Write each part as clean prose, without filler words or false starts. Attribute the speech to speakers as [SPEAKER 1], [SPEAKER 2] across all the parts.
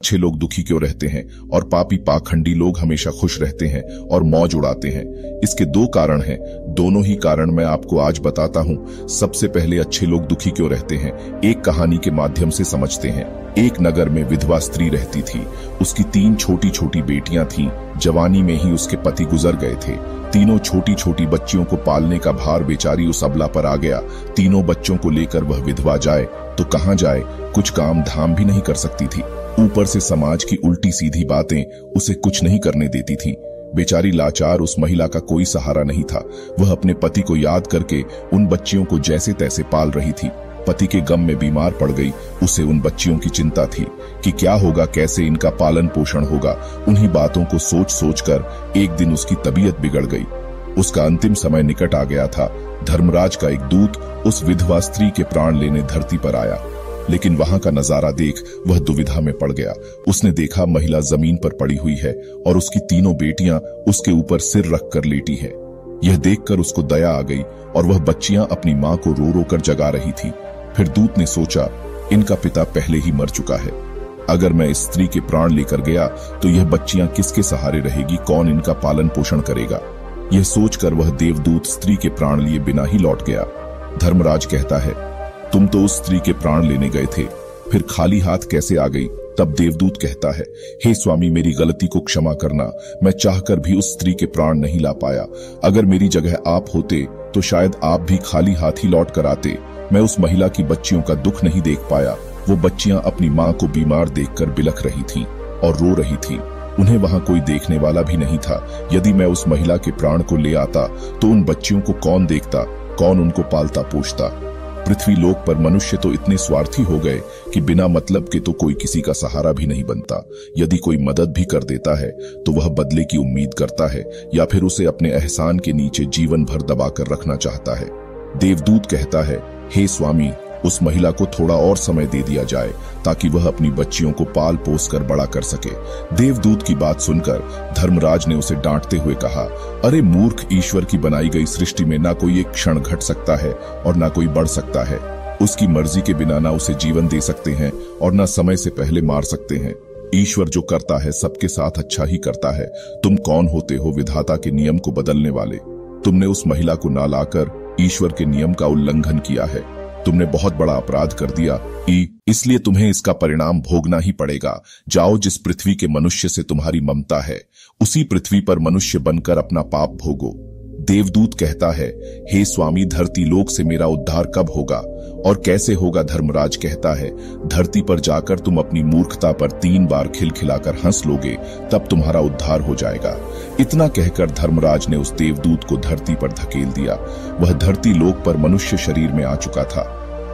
[SPEAKER 1] अच्छे लोग दुखी क्यों रहते हैं और पापी पाखंडी लोग हमेशा खुश रहते हैं और मौज उड़ाते हैं? इसके दो कारण हैं। दोनों ही कारण मैं आपको आज बताता हूँ। सबसे पहले अच्छे लोग दुखी क्यों रहते हैं, एक कहानी के माध्यम से समझते हैं। एक नगर में विधवा स्त्री रहती थी। उसकी 3 छोटी छोटी बेटियां थीं। जवानी में ही उसके पति गुजर गए थे। तीनों छोटी छोटी बच्चियों को पालने का भार बेचारी उस अबला पर आ गया। तीनों बच्चों को लेकर वह विधवा जाए तो कहां जाए, कुछ काम धाम भी नहीं कर सकती थी। ऊपर से समाज की उल्टी सीधी बातें उसे कुछ नहीं करने देती थी। बेचारी लाचार उस महिला का कोई सहारा नहीं था। वह अपने पति को याद करके उन बच्चियों को जैसे तैसे पाल रही थी। पति के गम में बीमार पड़ गई। उसे उन बच्चियों की चिंता थी कि क्या होगा, कैसे इनका पालन पोषण होगा। उन्हीं बातों को सोच सोच कर एक दिन उसकी तबीयत बिगड़ गई। उसका अंतिम समय निकट आ गया था। धर्मराज का एक दूत उस विधवा स्त्री के प्राण लेने धरती पर आया, लेकिन वहां का नजारा देख वह दुविधा में पड़ गया। उसने देखा महिला जमीन पर पड़ी हुई है और उसकी तीनों बेटियां उसके ऊपर सिर रखकर लेटी है। यह देखकर उसको दया आ गई और वह बच्चियां अपनी मां को रो रो कर जगा रही थी। फिर दूत ने सोचा, इनका पिता पहले ही मर चुका है। अगर मैं इस स्त्री के प्राण लेकर गया तो यह बच्चियां किसके सहारे रहेगी, कौन इनका पालन पोषण करेगा? यह सोचकर वह देवदूत स्त्री के प्राण लिए बिना ही लौट गया। धर्मराज कहता है, तुम तो उस स्त्री के प्राण लेने गए थे, फिर खाली हाथ कैसे आ गई? तब देवदूत कहता है, हे स्वामी, मेरी गलती को क्षमा करना। मैं चाहकर भी उस स्त्री के प्राण नहीं ला पाया। अगर मेरी जगह आप होते तो शायद आप भी खाली हाथ ही लौट कर आते। मैं उस महिला की बच्चियों का दुख नहीं देख पाया। वो बच्चियां अपनी मां को बीमार देखकर बिलख रही थीं और रो रही थीं। उन्हें वहां कोई देखने वाला भी नहीं था। यदि मैं उस महिला के प्राण को ले आता तो उन बच्चियों को कौन देखता, कौन उनको पालता पोषता? पृथ्वी लोक पर मनुष्य तो इतने स्वार्थी हो गए कि बिना मतलब के तो कोई किसी का सहारा भी नहीं बनता। यदि कोई मदद भी कर देता है तो वह बदले की उम्मीद करता है या फिर उसे अपने एहसान के नीचे जीवन भर दबाकर रखना चाहता है। देवदूत कहता है, हे स्वामी, उस महिला को थोड़ा और समय दे दिया जाए ताकि वह अपनी बच्चियों को पाल पोस कर बड़ा कर सके। देवदूत की बात सुनकर धर्मराज ने उसे डांटते हुए कहा, अरे मूर्ख, ईश्वर की बनाई गई सृष्टि में ना कोई एक क्षण घट सकता है और ना कोई बढ़ सकता है। उसकी मर्जी के बिना ना उसे जीवन दे सकते हैं और ना समय से पहले मार सकते हैं। ईश्वर जो करता है सबके साथ अच्छा ही करता है। तुम कौन होते हो विधाता के नियम को बदलने वाले? तुमने उस महिला को ना लाकर ईश्वर के नियम का उल्लंघन किया है। तुमने बहुत बड़ा अपराध कर दिया, इसलिए तुम्हें इसका परिणाम भोगना ही पड़ेगा। जाओ, जिस पृथ्वी के मनुष्य से तुम्हारी ममता है उसी पृथ्वी पर मनुष्य बनकर अपना पाप भोगो। देवदूत कहता है, हे स्वामी, धरती लोक से मेरा उद्धार कब होगा और कैसे होगा? धर्मराज कहता है, धरती पर जाकर तुम अपनी मूर्खता पर 3 बार खिलखिलाकर हंस लोगे, तब तुम्हारा उद्धार हो जाएगा। इतना कहकर धर्मराज ने उस देवदूत को धरती पर धकेल दिया। वह धरती लोक पर मनुष्य शरीर में आ चुका था।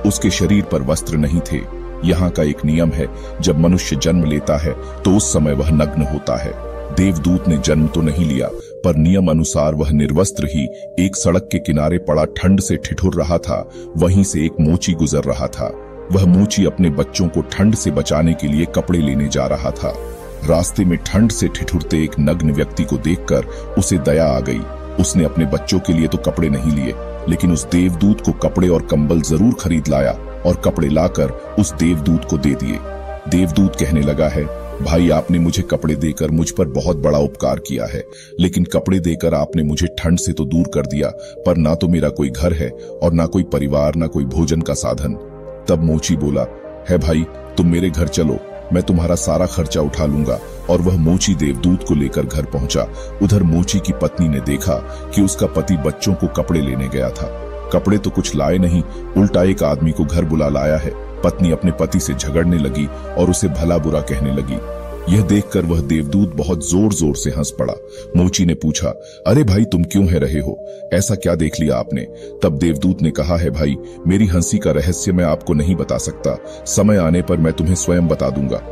[SPEAKER 1] उसके शरीर पर वस्त्र नहीं थे। यहाँ का एक नियम है, जब मनुष्य जन्म लेता है तो उस समय वह नग्न होता है। देवदूत ने जन्म तो नहीं लिया, पर नियम अनुसार वह निर्वस्त्र ही एक सड़क के किनारे पड़ा ठंड से ठिठुर रहा था। वहीं से एक मोची गुजर रहा था। वह मोची अपने बच्चों को ठंड से बचाने के लिए कपड़े लेने जा रहा था। रास्ते में ठंड से ठिठुरते एक नग्न व्यक्ति को देखकर उसे दया आ गई। उसने अपने बच्चों के लिए तो कपड़े नहीं लिए, लेकिन उस देवदूत को कपड़े और कंबल जरूर खरीद लाया और कपड़े लाकर उस देवदूत को दे दिए। देवदूत कहने लगा है, भाई, आपने मुझे कपड़े देकर मुझ पर बहुत बड़ा उपकार किया है, लेकिन कपड़े देकर आपने मुझे ठंड से तो दूर कर दिया, पर ना तो मेरा कोई घर है और ना कोई परिवार, ना कोई भोजन का साधन। तब मोची बोला, है भाई, तुम मेरे घर चलो, मैं तुम्हारा सारा खर्चा उठा लूंगा। और वह मोची देवदूत को लेकर घर पहुंचा। उधर मोची की पत्नी ने देखा कि उसका पति बच्चों को कपड़े लेने गया था। कपड़े तो कुछ लाए नहीं, उल्टा एक आदमी को घर बुला लाया है। पत्नी अपने पति से झगड़ने लगी और उसे भला बुरा कहने लगी। यह देखकर वह देवदूत बहुत जोर जोर से हंस पड़ा। मोची ने पूछा, अरे भाई, तुम क्यों है रहे हो? ऐसा क्या देख लिया आपने? तब देवदूत ने कहा, है भाई, मेरी हंसी का रहस्य मैं आपको नहीं बता सकता। समय आने पर मैं तुम्हें स्वयं बता दूंगा।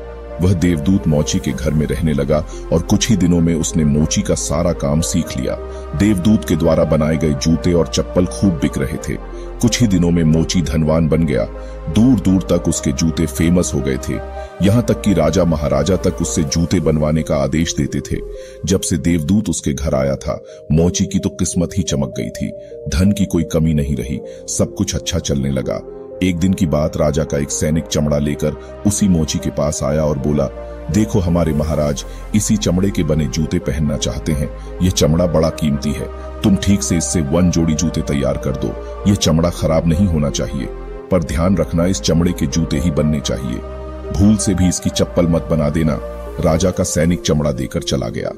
[SPEAKER 1] वह देवदूत मोची के घर में रहने लगा और कुछ ही दिनों में उसने मोची का सारा काम सीख लिया। देवदूत के द्वारा बनाए गए जूते और चप्पल खूब बिक रहे थे। कुछ ही दिनों में मोची धनवान बन गया। दूर दूर तक उसके जूते फेमस हो गए थे। यहाँ तक कि राजा महाराजा तक उससे जूते बनवाने का आदेश देते थे। जब से देवदूत उसके घर आया था, मोची की तो किस्मत ही चमक गई थी। धन की कोई कमी नहीं रही, सब कुछ अच्छा चलने लगा। एक दिन की बात, राजा का एक सैनिक चमड़ा लेकर उसी मोची के पास आया और बोला, देखो हमारे महाराज इसी चमड़े के बने जूते पहनना चाहते हैं। ये चमड़ा बड़ा कीमती है, तुम ठीक से इससे 1 जोड़ी जूते तैयार कर दो। ये चमड़ा खराब नहीं होना चाहिए, पर ध्यान रखना इस चमड़े के जूते ही बनने चाहिए। भूल से भी इसकी चप्पल मत बना देना। राजा का सैनिक चमड़ा देकर चला गया।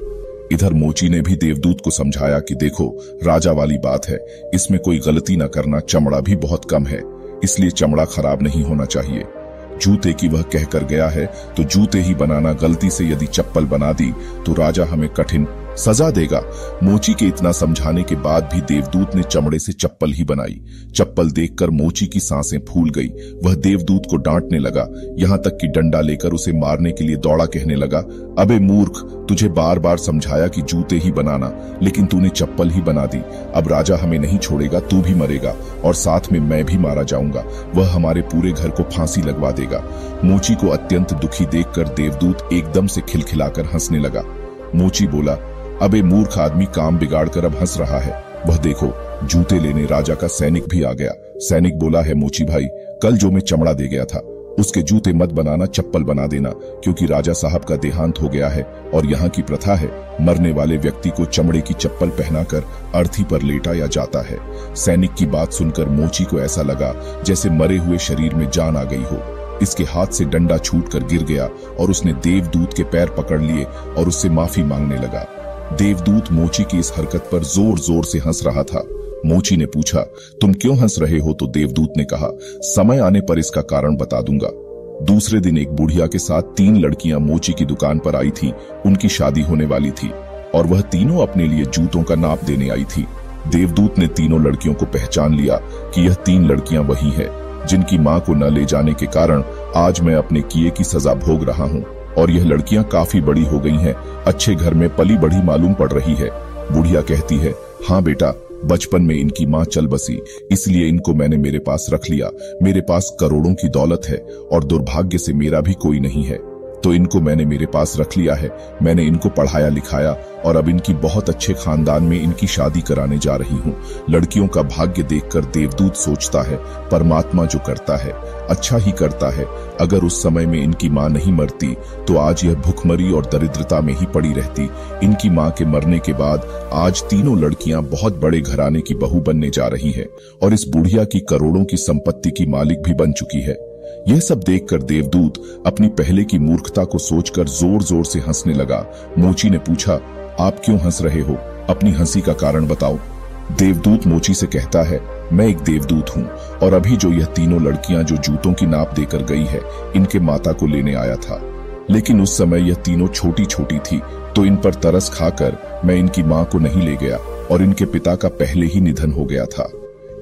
[SPEAKER 1] इधर मोची ने भी देवदूत को समझाया कि देखो राजा वाली बात है, इसमें कोई गलती न करना, चमड़ा भी बहुत कम है, इसलिए चमड़ा खराब नहीं होना चाहिए। जूते की वह कहकर गया है तो जूते ही बनाना, गलती से यदि चप्पल बना दी तो राजा हमें कठिन सजा देगा। मोची के इतना समझाने के बाद भी देवदूत ने चमड़े से चप्पल ही बनाई। चप्पल देखकर मोची की सांसें फूल गई। वह देवदूत को डांटने लगा, यहाँ तक कि डंडा लेकर उसे मारने के लिए दौड़ा, कहने लगा, अबे मूर्ख, तुझे बार बार समझाया कि जूते ही बनाना, लेकिन तूने चप्पल ही बना दी। अब राजा हमें नहीं छोड़ेगा, तू भी मरेगा और साथ में मैं भी मारा जाऊंगा। वह हमारे पूरे घर को फांसी लगवा देगा। मोची को अत्यंत दुखी देखकर देवदूत एकदम से खिलखिलाकर हंसने लगा। मोची बोला, अबे मूर्ख आदमी, काम बिगाड़कर अब हंस रहा है। वह देखो जूते लेने राजा का सैनिक भी आ गया। सैनिक बोला है, मोची भाई, कल जो मैं चमड़ा दे गया था उसके जूते मत बनाना, चप्पल बना देना, क्योंकि राजा साहब का देहांत हो गया है और यहाँ की प्रथा है, मरने वाले व्यक्ति को चमड़े की चप्पल पहनाकर अर्थी पर लेटाया जाता है। सैनिक की बात सुनकर मोची को ऐसा लगा जैसे मरे हुए शरीर में जान आ गई हो। इसके हाथ से डंडा छूटकर गिर गया और उसने देवदूत के पैर पकड़ लिए और उससे माफी मांगने लगा। देवदूत मोची की इस हरकत पर जोर जोर से हंस रहा था। मोची ने पूछा, तुम क्यों हंस रहे हो? तो देवदूत ने कहा, समय आने पर इसका कारण बता दूंगा। दूसरे दिन एक बुढ़िया के साथ 3 लड़कियां मोची की दुकान पर आई थी। उनकी शादी होने वाली थी और वह तीनों अपने लिए जूतों का नाप देने आई थी। देवदूत ने तीनों लड़कियों को पहचान लिया कि यह 3 लड़कियां वही हैं जिनकी मां को न ले जाने के कारण आज मैं अपने किए की सजा भोग रहा हूं। और यह लड़कियां काफी बड़ी हो गई हैं, अच्छे घर में पली बढ़ी मालूम पड़ रही है। बुढ़िया कहती है, हाँ बेटा, बचपन में इनकी मां चल बसी, इसलिए इनको मैंने मेरे पास रख लिया। मेरे पास करोड़ों की दौलत है और दुर्भाग्य से मेरा भी कोई नहीं है, तो इनको मैंने मेरे पास रख लिया है। मैंने इनको पढ़ाया लिखाया और अब इनकी बहुत अच्छे खानदान में इनकी शादी कराने जा रही हूँ। लड़कियों का भाग्य देखकर देवदूत सोचता है, परमात्मा जो करता है अच्छा ही करता है। अगर उस समय में इनकी मां नहीं मरती तो आज यह भुखमरी और दरिद्रता में ही पड़ी रहती। इनकी मां के मरने के बाद आज तीनों लड़कियां बहुत बड़े घराने की बहू बनने जा रही है और इस बुढ़िया की करोड़ों की संपत्ति की मालिक भी बन चुकी है। यह सब देखकर देवदूत अपनी पहले की मूर्खता को सोचकर जोर जोर से हंसने लगा। मोची ने पूछा, आप क्यों हंस रहे हो? अपनी हंसी का कारण बताओ। देवदूत मोची से कहता है, मैं एक देवदूत हूँ और अभी जो यह तीनों लड़कियां जो जूतों की नाप देकर गई है, इनके माता को लेने आया था, लेकिन उस समय यह तीनों छोटी छोटी थी, तो इन पर तरस खाकर मैं इनकी मां को नहीं ले गया और इनके पिता का पहले ही निधन हो गया था।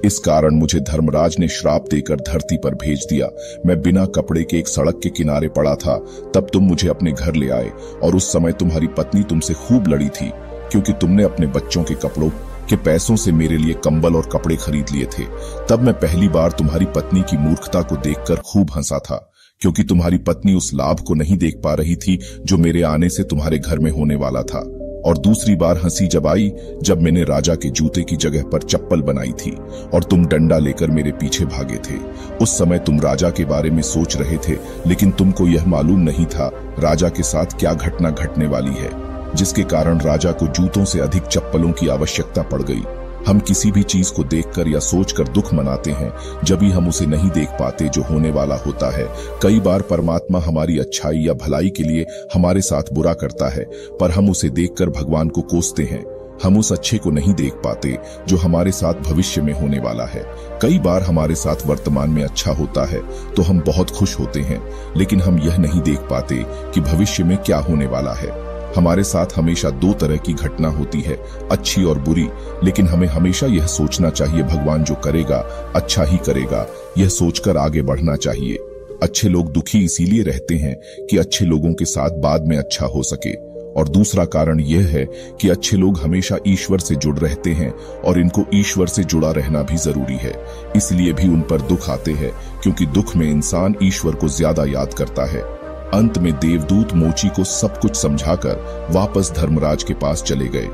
[SPEAKER 1] इस कारण मुझे धर्मराज ने श्राप देकर धरती पर भेज दिया। मैं बिना कपड़े के एक सड़क के किनारे पड़ा था, तब तुम मुझे अपने घर ले आए और उस समय तुम्हारी पत्नी तुमसे खूब लड़ी थी, क्योंकि तुमने अपने बच्चों के कपड़ों के पैसों से मेरे लिए कंबल और कपड़े खरीद लिए थे। तब मैं पहली बार तुम्हारी पत्नी की मूर्खता को देखकर खूब हंसा था, क्योंकि तुम्हारी पत्नी उस लाभ को नहीं देख पा रही थी जो मेरे आने से तुम्हारे घर में होने वाला था। और दूसरी बार हंसी जब आई जब मैंने राजा के जूते की जगह पर चप्पल बनाई थी और तुम डंडा लेकर मेरे पीछे भागे थे। उस समय तुम राजा के बारे में सोच रहे थे, लेकिन तुमको यह मालूम नहीं था राजा के साथ क्या घटना घटने वाली है, जिसके कारण राजा को जूतों से अधिक चप्पलों की आवश्यकता पड़ गई। हम किसी भी चीज को देखकर या सोचकर दुख मनाते हैं, जब भी हम उसे नहीं देख पाते जो होने वाला होता है। कई बार परमात्मा हमारी अच्छाई या भलाई के लिए हमारे साथ बुरा करता है, पर हम उसे देखकर भगवान को कोसते हैं। हम उस अच्छे को नहीं देख पाते जो हमारे साथ भविष्य में होने वाला है। कई बार हमारे साथ वर्तमान में अच्छा होता है तो हम बहुत खुश होते हैं, लेकिन हम यह नहीं देख पाते कि भविष्य में क्या होने वाला है। हमारे साथ हमेशा 2 तरह की घटना होती है, अच्छी और बुरी, लेकिन हमें हमेशा यह सोचना चाहिए भगवान जो करेगा अच्छा ही करेगा। यह सोचकर आगे बढ़ना चाहिए। अच्छे लोग दुखी इसीलिए रहते हैं कि अच्छे लोगों के साथ बाद में अच्छा हो सके, और दूसरा कारण यह है कि अच्छे लोग हमेशा ईश्वर से जुड़ रहते हैं और इनको ईश्वर से जुड़ा रहना भी जरूरी है। इसलिए भी उन पर दुख आते हैं, क्योंकि दुख में इंसान ईश्वर को ज्यादा याद करता है। अंत में देवदूत मोची को सब कुछ समझाकर वापस धर्मराज के पास चले गए।